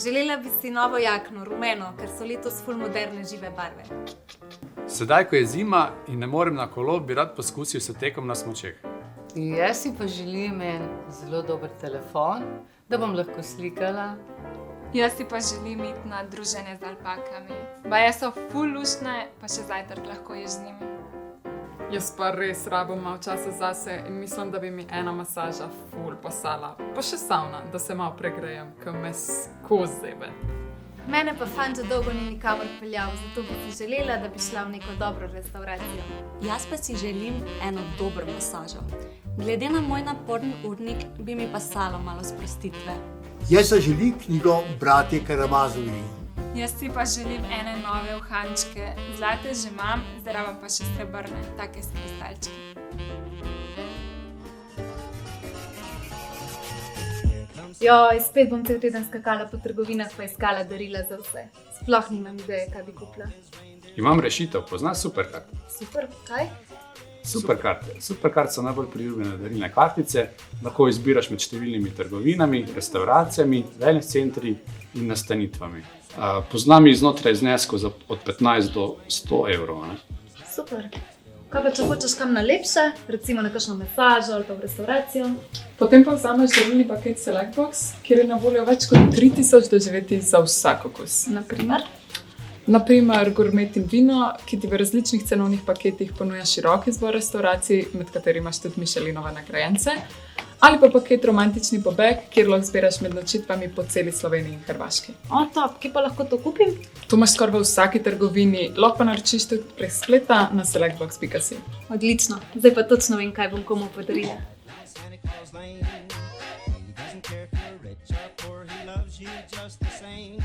Želela bi si novo jakno, rumeno, ker so letos ful moderne žive barve. Sedaj, ko je zima in ne morem na kolo, bi rad poskusil s tekom na smučeh. Jaz si pa želim en zelo dober telefon, da bom lahko slikala. Jaz si pa želim iti na druženje z alpakami. Baje so ful luštne, pa še zajtrk lahko ješ z njimi. Jaz pa res rabim malo časa zase in mislim, da bi mi ena masaža ful pasala. Pa še savna, da se malo pregrejem, ker me skozi zebe. Mene pa fant že dolgo ni nikamor peljal, zato bi si želela, da bi šla v neko dobro restauracijo. Jaz pa si želim eno dobro masažo. Glede na moj naporen urnik bi mi pasalo malo sprostitve. Jaz si želim knjigo Bratje Karamazovi. Jaz si pa želim ene nove uhančke. Zlate že imam, zdaj rabim pa še srebrne, take s kristalčki. Joj, spet bom cel teden skakala po trgovinah pa iskala darila za vse. Sploh nimam ideje, kaj bi kupila. Imam rešitev, poznaš Supercard? Super, kaj? Supercard so najbolj priljubljene darilne kartice, lahko izbiraš med številnimi trgovinami, restavracijami, wellness centri in nastanitvami. Poznam jih znotraj zneskov od 15 do 100 evrov. Ne? Super. Kaj pa če hočeš kam na lepše, recimo na kakšno masažo ali pa v restauracijo? Potem pa vzameš darilni paket Selectbox, kjer je na voljo več kot 3000 doživetij za vsak okus. Naprimer gourmet in vino, ki ti v različnih cenovnih paketih ponuja širok izbor restauracij, med katerimi imaš tudi Michelinove nagrajence, ali pa paket romantični pobeg, kjer lahko zbiraš med nočitvami po celi Sloveniji in Hrvaški. O, top, kje pa lahko to kupim? To imaš skoraj v vsaki trgovini, lahko pa naročiš tudi prek spleta na selectbox.si. Odlično, zdaj pa točno vem, kaj bom komu podarila. He doesn't care if you're rich or poor, he loves you just the same.